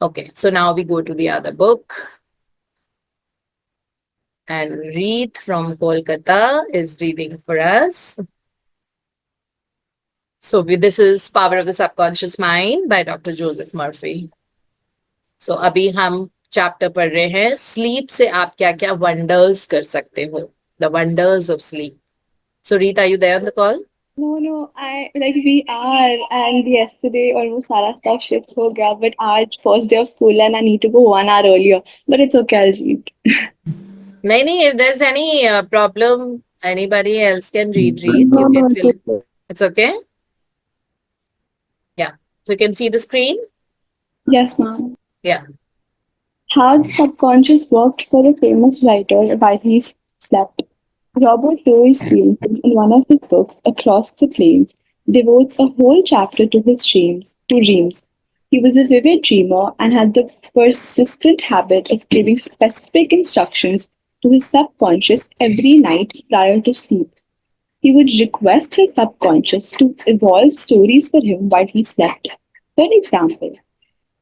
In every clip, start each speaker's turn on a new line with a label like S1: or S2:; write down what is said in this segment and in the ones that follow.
S1: Okay, so now we go to the other book. And Reet from Kolkata is reading for us. So this is Power of the Subconscious Mind by Dr. Joseph Murphy. So अभी हम chapter पढ़ रहे हैं sleep से आप क्या क्या wonders कर सकते हो, the wonders of sleep. So Reet, are you there on the call?
S2: No, I like we are, and yesterday almost सारा stuff shift हो गया, but आज first day of school and I need to go 1 hour earlier. But it's okay, I'll read.
S1: नहीं नहीं, if there's any problem, anybody else can read. Read, you
S2: No,
S1: can
S2: no, it's
S1: fill in.
S2: okay.
S1: It's okay. Yeah, so you can see the screen.
S2: Yes, ma'am.
S1: Yeah.
S2: How the subconscious worked for the famous writer while he slept. Robert Louis Stevenson, in one of his books, Across the Plains, devotes a whole chapter to his dreams. He was a vivid dreamer and had the persistent habit of giving specific instructions to his subconscious every night prior to sleep. He would request his subconscious to evolve stories for him while he slept. For example,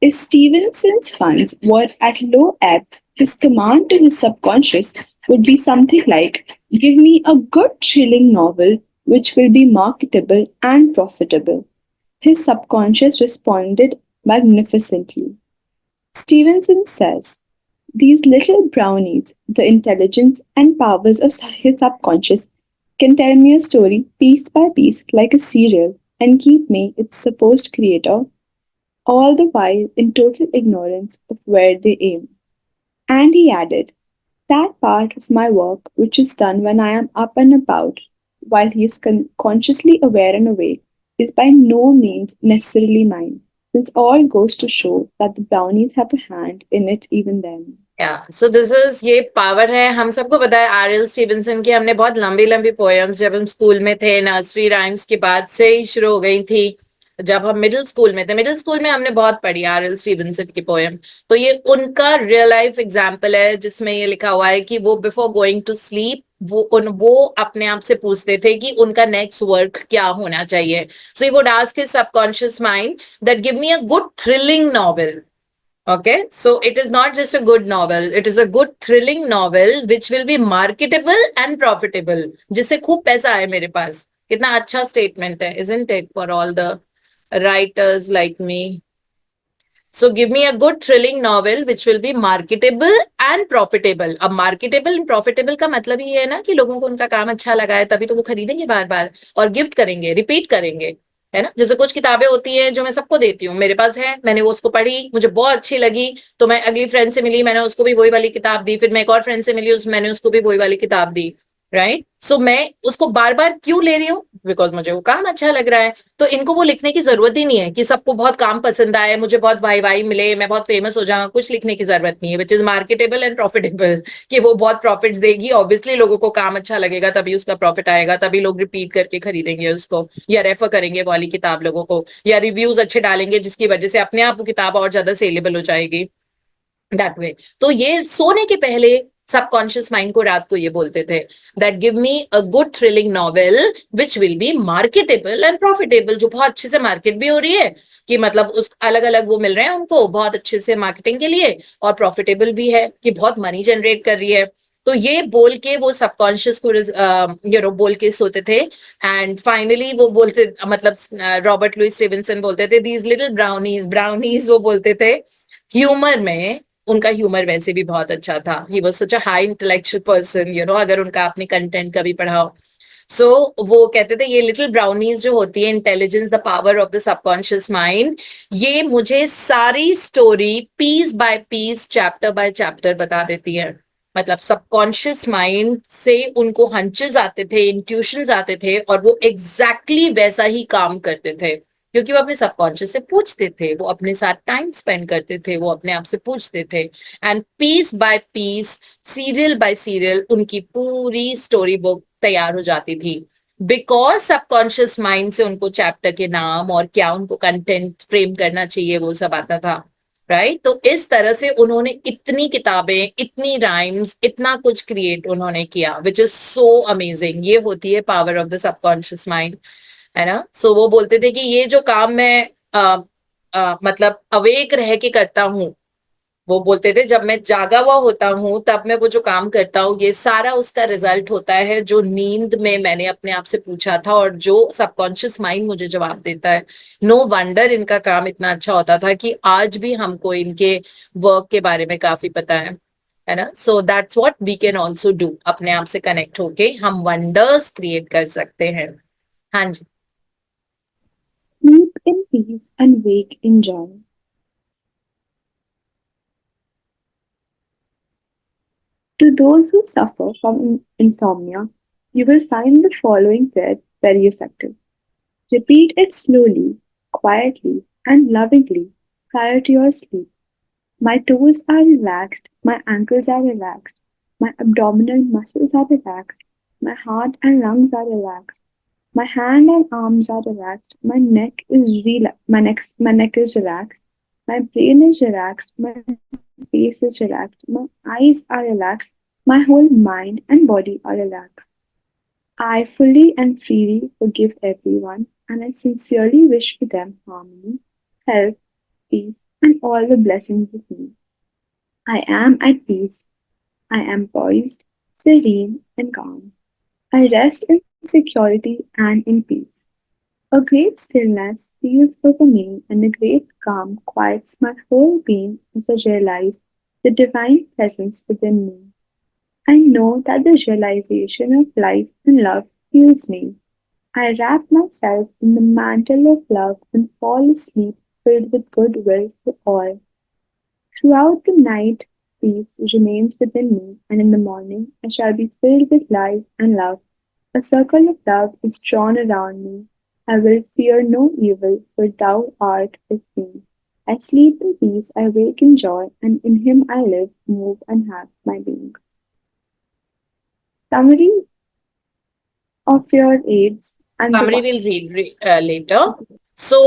S2: if Stevenson's funds were at low ebb, his command to his subconscious would be something like, "Give me a good thrilling novel which will be marketable and profitable." His subconscious responded magnificently. Stevenson says, "These little brownies, the intelligence and powers of his subconscious, can tell me a story piece by piece like a serial and keep me, its supposed creator, all the while in total ignorance of where they aim." And he added, "That part of my work which is done when I am up and about, while he is consciously aware and awake, is by no means necessarily mine, since all goes to show that the brownies have a hand in it even then."
S1: So this is ये power है. हम सबको पता है RL. Stevenson की हमने बहुत लंबी लंबी पोएम्स जब हम स्कूल में थे, नर्सरी राइम्स के बाद से ही शुरू हो गई थी. जब हम मिडिल स्कूल में थे, मिडिल स्कूल में हमने बहुत पढ़ी आर.एल. स्टीवेंसन की पोएम. तो ये उनका रियल लाइफ एग्जाम्पल है जिसमें ये लिखा हुआ है कि वो बिफोर गोइंग टू स्लीप वो अपने आप से पूछते थे कि उनका नेक्स्ट वर्क क्या होना चाहिए. So he would ask his subconscious mind that give me a good thrilling novel. Okay, so it is not just a good novel, it is a good thrilling novel which will be marketable and profitable. जिससे खूब पैसा आए मेरे पास. कितना अच्छा statement है, isn't it, for all the writers like me? So give me a good thrilling novel which will be marketable and profitable. अब marketable and profitable का मतलब ही है ना कि लोगों को उनका काम अच्छा लगा है तभी तो वो खरीदेंगे बार बार और गिफ्ट करेंगे, रिपीट करेंगे, है ना. जैसे कुछ किताबें होती हैं जो मैं सबको देती हूँ, मेरे पास है, मैंने वो उसको पढ़ी, मुझे बहुत अच्छी लगी, तो मैं अगली फ्रेंड से मिली, मैंने उसको भी वही वाली किताब दी, फिर मैं एक और फ्रेंड से मिली, मैंने उसको भी वही वाली किताब दी. राइट. सो मैं उसको बार बार क्यों ले रही हूँ? बिकॉज मुझे वो काम अच्छा लग रहा है. तो इनको वो लिखने की जरूरत ही नहीं है कि सबको बहुत काम पसंद आए, मुझे बहुत वाई वाई मिले, मैं बहुत फेमस हो जाऊं. कुछ लिखने की जरूरत नहीं है, which is marketable and profitable. कि वो बहुत प्रॉफिट्स देगी, ऑब्वियसली लोगों को काम अच्छा लगेगा तभी उसका प्रॉफिट आएगा, तभी लोग रिपीट करके खरीदेंगे उसको या रेफर करेंगे वाली किताब लोगों को, या रिव्यूज अच्छे डालेंगे जिसकी वजह से अपने आप वो किताब और ज्यादा सेलेबल हो जाएगी. That way. तो ये सोने के पहले सबकॉन्शियस माइंड को रात को ये बोलते थे that give me a good thrilling novel which will be marketable and profitable. जो बहुत अच्छे से मार्केट भी हो रही है कि मतलब उस अलग अलग वो मिल रहे हैं उनको बहुत अच्छे से मार्केटिंग के लिए, और प्रॉफिटेबल भी है कि बहुत मनी जनरेट कर रही है. तो ये बोल के वो सबकॉन्शियस को बोल के सोते थे. एंड फाइनली वो बोलते मतलब रॉबर्ट लुइस स्टीवेंसन बोलते थे दीज लिटिल ब्राउनीज. ब्राउनीज वो बोलते थे ह्यूमर में. उनका ह्यूमर वैसे भी बहुत अच्छा था. He was such a high intellectual person, अगर उनका आपने कंटेंट कभी पढ़ा हो. सो वो कहते थे ये लिटिल ब्राउनीज जो होती है, intelligence the power of the subconscious mind, ये मुझे सारी story piece by piece chapter by chapter बता देती है. मतलब सबकॉन्शियस माइंड से उनको हंचेस आते थे, इंट्यूशंस आते थे, और वो एग्जैक्टली वैसा ही काम करते थे क्योंकि वो अपने सबकॉन्शियस से पूछते थे, वो अपने साथ टाइम स्पेंड करते थे, वो अपने आप से पूछते थे. And piece by piece, serial by serial उनकी पूरी स्टोरी बुक तैयार हो जाती थी. बिकॉज सबकॉन्शियस माइंड से उनको चैप्टर के नाम और क्या उनको कंटेंट फ्रेम करना चाहिए वो सब आता था. राइट. तो इस तरह से उन्होंने इतनी किताबें, इतनी राइम्स, इतना कुछ क्रिएट उन्होंने किया विच इज सो अमेजिंग. ये होती है power of the subconscious mind, है ना. सो वो बोलते थे कि ये जो काम मैं मतलब अवेक रह के करता हूँ। वो बोलते थे जब मैं जागा हुआ होता हूँ तब मैं वो जो काम करता हूँ ये सारा उसका रिजल्ट होता है जो नींद में मैंने अपने आप से पूछा था और जो सबकॉन्शियस माइंड मुझे जवाब देता है। नो वंडर इनका काम इतना अच्छा होता था कि आज भी हमको इनके वर्क के बारे में काफी पता है ना। So that's what we can also do, अपने आप से कनेक्ट होके हम वंडर्स क्रिएट कर सकते हैं। हाँ जी।
S2: Sleep in peace and wake in joy. To those who suffer from insomnia, you will find the following prayer very effective. Repeat it slowly, quietly, and lovingly prior to your sleep. My toes are relaxed, my ankles are relaxed, my abdominal muscles are relaxed, my heart and lungs are relaxed, my hand and arms are relaxed, my neck is relaxed, my brain is relaxed, my face is relaxed, my eyes are relaxed, my whole mind and body are relaxed. I fully and freely forgive everyone, and I sincerely wish for them harmony, health, peace, and all the blessings of me. I am at peace. I am poised, serene, and calm. I rest in security and in peace. A great stillness steals over me, and a great calm quiets my whole being as I realize the divine presence within me. I know that the realization of life and love heals me. I wrap myself in the mantle of love and fall asleep filled with goodwill for all. Throughout the night, peace remains within me, and in the morning I shall be filled with life and love. A circle of love is drawn around me. I will fear no evil, for thou art with me. I sleep in peace, I wake in joy, and in him I live, move, and have my being. Summary of your aids and the
S1: summary will read later. So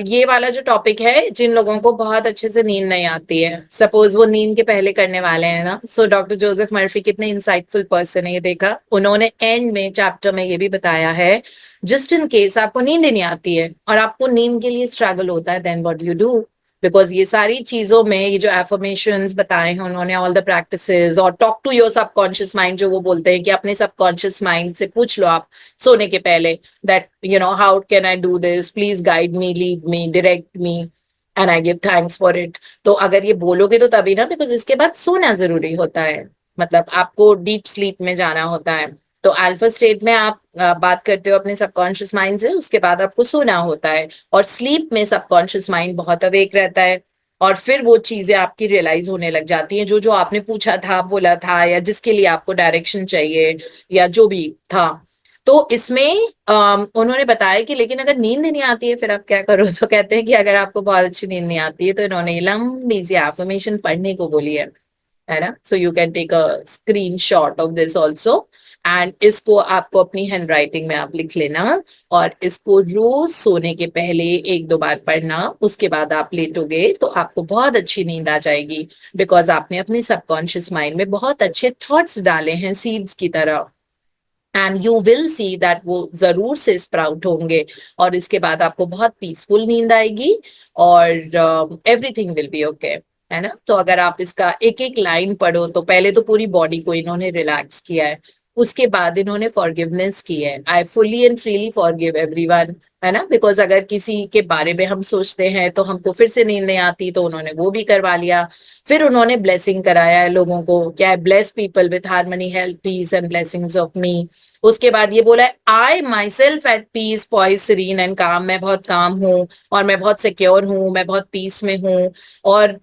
S1: ये वाला जो topic है, जिन लोगों को बहुत अच्छे से नींद नहीं आती है, सपोज वो नींद के पहले करने वाले हैं ना, सो डॉक्टर जोसेफ मर्फी कितने इंसाइटफुल पर्सन है, ये देखा उन्होंने एंड में चैप्टर में ये भी बताया है, जस्ट इन केस आपको नींद ही नहीं आती है और आपको नींद के लिए स्ट्रगल होता है, then what you do. Because ये सारी चीजों में ये जो एफर्मेशंस बताए हैं उन्होंने, ऑल द प्रैक्टिसेस और talk to your subconscious mind, जो वो बोलते हैं कि अपने सबकॉन्शियस माइंड से पूछ लो आप सोने के पहले, that how can I do this, please guide me, lead me, direct me, and I give thanks for it। तो अगर ये बोलोगे तो तभी ना, बिकॉज इसके बाद सोना जरूरी होता है, मतलब आपको डीप स्लीप में जाना होता है। तो अल्फा स्टेट में आप बात करते हो अपने सबकॉन्शियस माइंड से, उसके बाद आपको सोना होता है, और स्लीप में सबकॉन्शियस माइंड बहुत अवेक रहता है, और फिर वो चीजें आपकी रियलाइज होने लग जाती हैं जो जो आपने पूछा था, बोला था, या जिसके लिए आपको डायरेक्शन चाहिए, या जो भी था। तो इसमें उन्होंने बताया कि लेकिन अगर नींद नहीं आती है फिर आप क्या करो, तो कहते हैं कि अगर आपको बहुत अच्छी नींद नहीं आती है तो इन्होंने लंबी सी एफर्मेशन पढ़ने को बोली है ना। So you can take a screen shot of this also, and इसको आपको अपनी हैंड राइटिंग में आप लिख लेना, और इसको रोज सोने के पहले एक दो बार पढ़ना, उसके बाद आप लेटोगे तो आपको बहुत अच्छी नींद आ जाएगी, बिकॉज आपने अपने सबकॉन्शियस माइंड में बहुत अच्छे थॉट्स डाले हैं सीड्स की तरह, and you will see that वो जरूर से स्प्राउट होंगे, और इसके बाद आपको बहुत पीसफुल नींद आएगी, और एवरीथिंग विल बी ओके, है ना। तो अगर आप इसका एक एक लाइन पढ़ो, तो पहले तो पूरी बॉडी को इन्होंने रिलैक्स किया है, उसके बाद इन्होंने फॉरगिवनेस की है, I fully and freely forgive everyone, है ना। बिकॉज अगर किसी के बारे में हम सोचते हैं तो हमको फिर से नींद नहीं आती, तो उन्होंने वो भी करवा लिया। फिर उन्होंने ब्लेसिंग कराया है लोगों को, क्या है, bless people with harmony, health, peace and blessings of me. उसके बाद ये बोला है, I myself at peace, poise, serene and calm, मैं बहुत काम हूँ, और मैं बहुत सिक्योर हूँ, मैं बहुत पीस में हूँ, और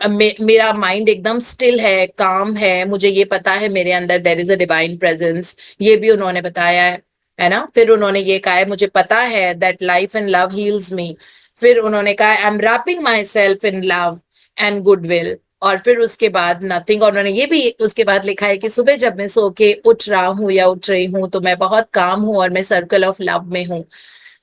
S1: मेरा माइंड एकदम स्टिल है, काम है, मुझे ये पता है मेरे अंदर there is a divine presence, ये भी उन्होंने बताया है ना। फिर उन्होंने ये कहा है, मुझे पता है that life and love heals me. फिर उन्होंने कहा, I am wrapping myself in love and goodwill. और फिर उसके बाद नथिंग, और उन्होंने ये भी उसके बाद लिखा है कि सुबह जब मैं सो के उठ रहा हूँ या उठ रही हूँ तो मैं बहुत काम हूँ और मैं सर्कल ऑफ लव में हूँ,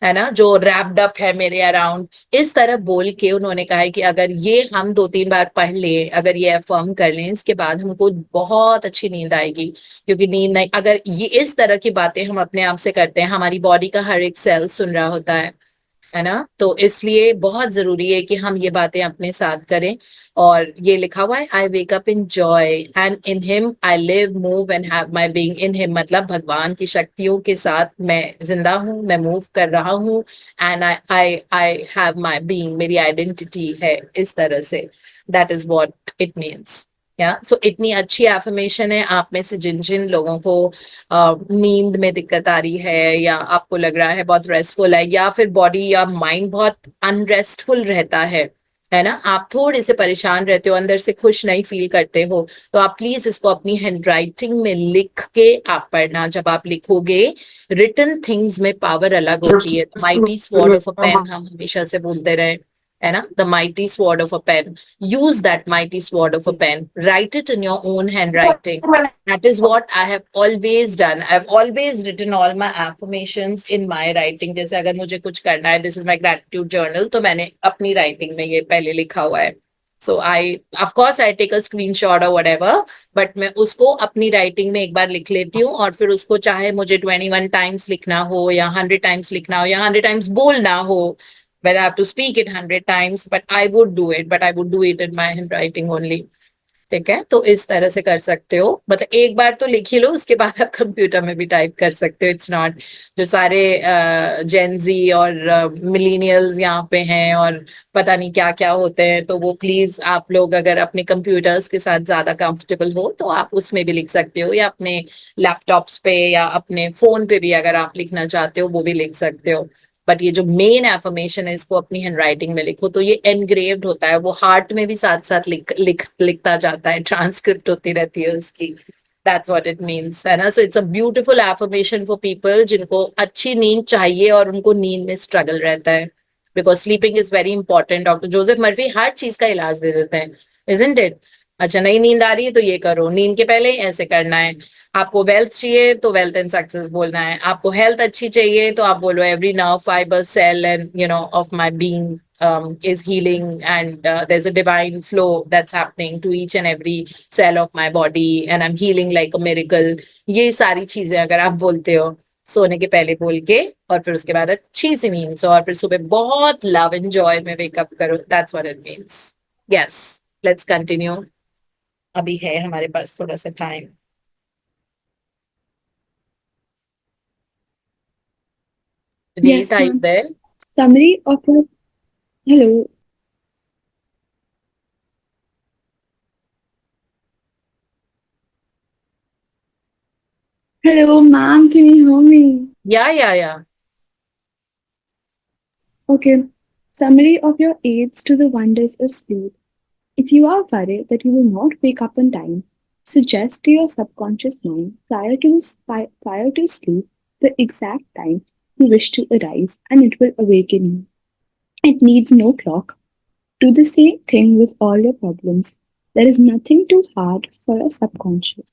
S1: है ना, जो रैप्ड अप है मेरे अराउंड। इस तरह बोल के उन्होंने कहा है कि अगर ये हम दो तीन बार पढ़ लें, अगर ये अफर्म कर लें, इसके बाद हमको बहुत अच्छी नींद आएगी। क्योंकि नींद नहीं, अगर ये इस तरह की बातें हम अपने आप से करते हैं, हमारी बॉडी का हर एक सेल सुन रहा होता है ना। तो इसलिए बहुत जरूरी है कि हम ये बातें अपने साथ करें। और ये लिखा हुआ है, I wake up in joy and in him I live move and have my being in him, मतलब भगवान की शक्तियों के साथ मैं जिंदा हूँ, मैं मूव कर रहा हूँ, and I I I have my being, मेरी आइडेंटिटी है इस तरह से। That is what it means. या सो इतनी अच्छी एफर्मेशन है। आप में से जिन जिन लोगों को नींद में दिक्कत आ रही है, या आपको लग रहा है बहुत रेस्टफुल है, या फिर बॉडी या माइंड बहुत अनरेस्टफुल रहता है ना, आप थोड़े से परेशान रहते हो, अंदर से खुश नहीं फील करते हो, तो आप प्लीज इसको अपनी हैंडराइटिंग में लिख के आप पढ़ना। जब आप लिखोगे, रिटन थिंग्स में पावर अलग होती है। Mighty sword of a pen हम हमेशा से बोलते रहे, है ना, the mighty sword of a pen. use that mighty sword of a pen, write it in your own handwriting. That is what I have always done. I've always written all my affirmations in my writing. जैसे अगर मुझे कुछ करना है, this is my gratitude journal, तो मैंने अपनी writing में ये पहले लिखा हुआ है। So of course I take a screenshot or whatever, but मैं उसको अपनी writing में एक बार लिख लेती हूँ, और फिर उसको चाहे मुझे 21 times लिखना हो, या 100 times लिखना हो, या 100 times बोलना हो, whether I have to speak it 100 times, but I would do it, but I would do it in my handwriting only. ठीक है, तो इस तरह से कर सकते हो। मतलब एक बार तो लिख ही लो, उसके बाद आप कंप्यूटर में भी टाइप कर सकते हो। इट्स नॉट, जो सारे जेनजी और मिलीनियल्स यहाँ पे हैं और पता नहीं क्या क्या होते हैं, तो वो प्लीज आप लोग अगर अपने कंप्यूटर्स के साथ ज्यादा कंफर्टेबल हो तो आप उसमें भी लिख सकते हो, या अपने लैपटॉप्स पे या अपने फोन पे भी अगर आप लिखना चाहते हो वो भी लिख सकते हो। बट ये जो मेन एफर्मेशन है, इसको अपनी हैंडराइटिंग में लिखो, तो ये एनग्रेव्ड होता है, वो हार्ट में भी साथ साथ लिखता जाता है, ट्रांसक्रिप्ट होती रहती है उसकी। दैट्स व्हाट इट मीन्स, है ना। So it's a beautiful affirmation for people जिनको अच्छी नींद चाहिए और उनको नींद में स्ट्रगल रहता है, because sleeping is very important. Doctor Joseph Murphy हर चीज का इलाज दे देते हैं, इजंट इट। अच्छा, नहीं नींद आ रही है तो ये करो, नींद के पहले ऐसे करना है, आपको वेल्थ चाहिए तो वेल्थ एंड सक्सेस बोलना है, आपको हेल्थ अच्छी चाहिए तो आप बोलो every nerve fibre cell and of my being is healing, and there's a divine flow that's happening to each and every cell of my body, and I'm healing like a miracle। ये सारी चीजें अगर आप बोलते हो सोने के पहले बोल के, और फिर उसके बाद अच्छी सी नींद सो, और फिर सुबह बहुत लव एंड जॉय में वेकअप करो, that's what it means. Yes, let's continue, अभी है हमारे पास थोड़ा सा time.
S2: Yes,
S1: Reet, are you
S2: ma'am.
S1: there?
S2: Summary of your hello. Hello, ma'am. Can you hear me?
S1: Yeah.
S2: Okay. Summary of your aids to the wonders of sleep. If you are worried that you will not wake up on time, suggest to your subconscious mind prior to sleep the exact time you wish to arise, and it will awaken you. It needs no clock. Do the same thing with all your problems. There is nothing too hard for your subconscious.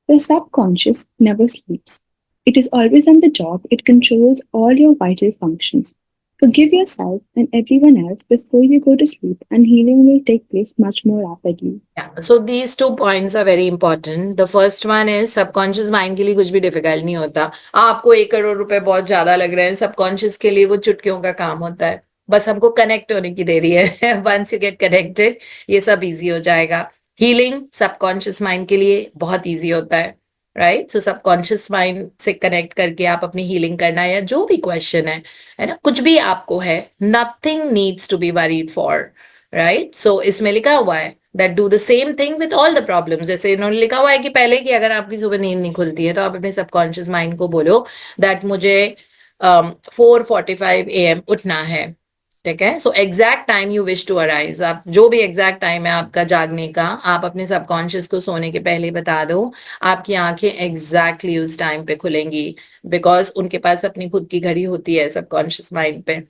S2: Your subconscious never sleeps. It is always on the job. It controls all your vital functions. Forgive yourself and everyone else before you go to sleep, and healing will take place much more rapidly.
S1: Yeah, so these 2 points are very important. The first one is subconscious mind के लिए कुछ भी difficult नहीं होता। आपको 1 करोड़ रुपए बहुत ज्यादा लग रहे हैं, सबकॉन्शियस के लिए वो चुटकियों का काम होता है, बस हमको कनेक्ट होने की देरी है। वंस यू गेट कनेक्टेड, ये सब इजी हो जाएगा। हीलिंग सबकॉन्शियस माइंड के लिए बहुत इजी होता है, राइट। सो सबकॉन्शियस माइंड से कनेक्ट करके आप अपनी हीलिंग करना, या जो भी क्वेश्चन है ना, कुछ भी आपको है, nothing needs to be worried for, right. So इसमें लिखा हुआ है that do the same thing with all the problems. जैसे इन्होंने लिखा हुआ है कि पहले कि अगर आपकी सुबह नींद नहीं खुलती है तो आप अपने सबकॉन्शियस माइंड को बोलो दैट मुझे 4:45 AM उठना है, ठीक है। So exact time you wish to arise, आप जो भी एग्जैक्ट टाइम है आपका जागने का, आप अपने सबकॉन्शियस को सोने के पहले बता दो, आपकी आंखें एग्जैक्टली उस टाइम पे खुलेंगी, बिकॉज उनके पास अपनी खुद की घड़ी होती है सबकॉन्शियस माइंड पे।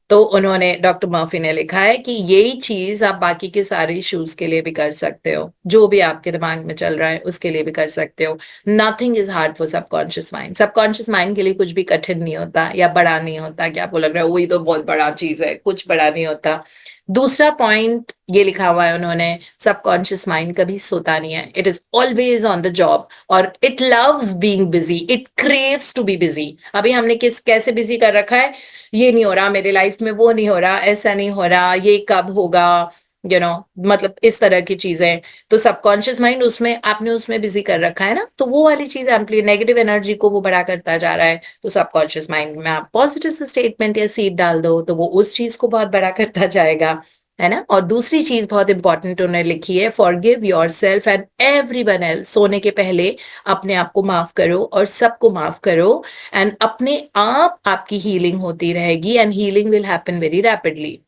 S1: तो उन्होंने, डॉक्टर मर्फी ने लिखा है कि यही चीज आप बाकी के सारे इश्यूज के लिए भी कर सकते हो, जो भी आपके दिमाग में चल रहा है उसके लिए भी कर सकते हो। Nothing is hard for subconscious mind. Subconscious mind के लिए कुछ भी कठिन नहीं होता या बड़ा नहीं होता कि आपको लग रहा है वही तो बहुत बड़ा चीज है, कुछ बड़ा नहीं होता। दूसरा पॉइंट ये लिखा हुआ है उन्होंने, सबकॉन्शियस माइंड कभी सोता नहीं है, it is always on the job और it loves being busy, it craves to be busy. अभी हमने कैसे बिजी कर रखा है, ये नहीं हो रहा मेरे लाइफ में, वो नहीं हो रहा, ऐसा नहीं हो रहा, ये कब होगा, मतलब इस तरह की चीजें। तो सबकॉन्शियस माइंड उसमें आपने उसमें बिजी कर रखा है ना, तो वो वाली चीज नेगेटिव एनर्जी को वो बड़ा करता जा रहा है। तो सबकॉन्शियस माइंड में आप पॉजिटिव से स्टेटमेंट या सीड डाल दो तो वो उस चीज को बहुत बड़ा करता जाएगा, है ना। और दूसरी चीज बहुत इंपॉर्टेंट उन्होंने लिखी है, forgive yourself and everyone else. सोने के पहले अपने आप को माफ करो और सबको माफ करो, एंड अपने आप आपकी हीलिंग होती रहेगी and healing will happen very rapidly.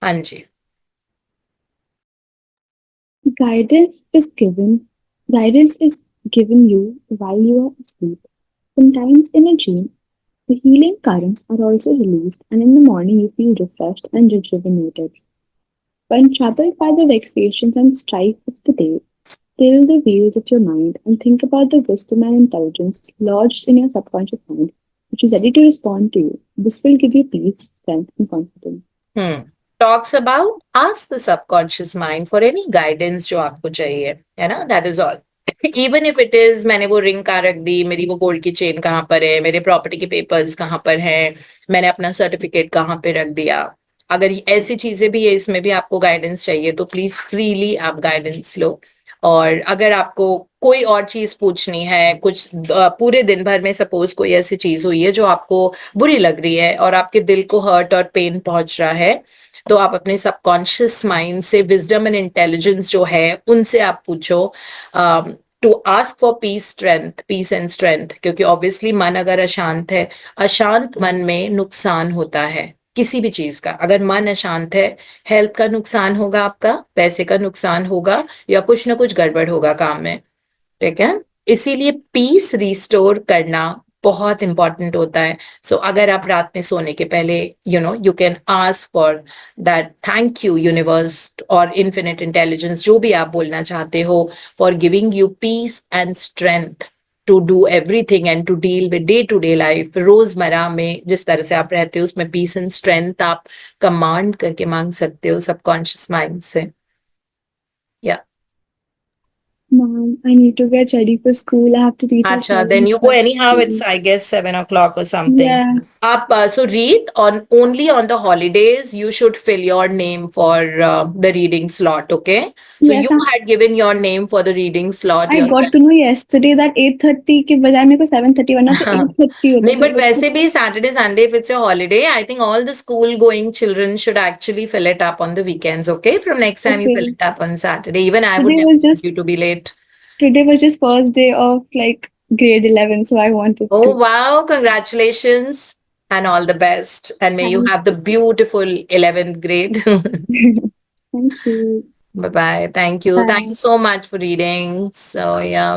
S1: हाँ जी।
S2: Guidance is given. Guidance is given you while you are asleep. Sometimes in a dream, the healing currents are also released, and in the morning you feel refreshed and rejuvenated. When troubled by the vexations and strife of the day, still the wheels of your mind and think about the wisdom and intelligence lodged in your subconscious mind, which is ready to respond to you. This will give you peace, strength, and confidence.
S1: Talks about ask the subconscious mind for any guidance जो आपको चाहिए, है ना, that is all. Even if it is मैंने वो ring कहाँ रख दी, मेरी वो गोल्ड की चेन कहाँ पर है, मेरे प्रॉपर्टी के पेपर्स कहाँ पर हैं, मैंने अपना सर्टिफिकेट कहाँ पे रख दिया, अगर ऐसी चीजें भी है, इसमें भी आपको गाइडेंस चाहिए तो प्लीज फ्रीली आप गाइडेंस लो। और अगर आपको कोई और चीज पूछनी है, कुछ पूरे दिन भर में सपोज कोई ऐसी चीज हुई है जो आपको बुरी लग रही है और आपके दिल को हर्ट और पेन पहुंच रहा है, तो आप अपने सबकॉन्शियस माइंड से विजडम एंड इंटेलिजेंस जो है उनसे आप पूछो, to ask for peace and strength. क्योंकि ऑब्वियसली मन अगर अशांत है, अशांत मन में नुकसान होता है किसी भी चीज का। अगर मन अशांत है, हेल्थ का नुकसान होगा, आपका पैसे का नुकसान होगा, या कुछ ना कुछ गड़बड़ होगा काम में, ठीक है। इसीलिए पीस रिस्टोर करना बहुत इंपॉर्टेंट होता है। सो अगर आप रात में सोने के पहले you can ask for that, thank you universe और इन्फिनिट इंटेलिजेंस, जो भी आप बोलना चाहते हो, for giving you peace and strength to do everything and to deal with day to day life. रोजमर्रा में जिस तरह से आप रहते हो उसमें पीस एंड स्ट्रेंथ आप कमांड करके मांग सकते हो सबकॉन्शियस माइंड से। या
S2: Mom, I need to get ready for school. I have to reach at
S1: Acha, then you go
S2: 7:30.
S1: anyhow, it's I guess 7 o'clock or something.
S2: Yes.
S1: Up, so read on only on the holidays, you should fill your name for the reading slot, okay? So
S2: Yes,
S1: you had given your name for the reading slot
S2: I got
S1: yourself.
S2: to know yesterday that 8:30 के बजाय मेरे को 7:30 वरना तो 8:30 होता
S1: नहीं, but वैसे भी Saturday, Sunday, if it's a holiday, I think all the school-going children should actually fill it up on the weekends, okay? From next time you fill
S2: Okay.
S1: it up on Saturday. Even I would
S2: Today
S1: never
S2: was
S1: want
S2: just
S1: you to be late.
S2: today was just first day of like grade 11, so I wanted
S1: Oh,
S2: to.
S1: wow. Congratulations and all the best. And may you
S2: Thank,
S1: have the beautiful 11th grade.
S2: thank you.
S1: Bye bye. Thank you. Thank you
S2: Bye.
S1: so much for reading. So, yeah.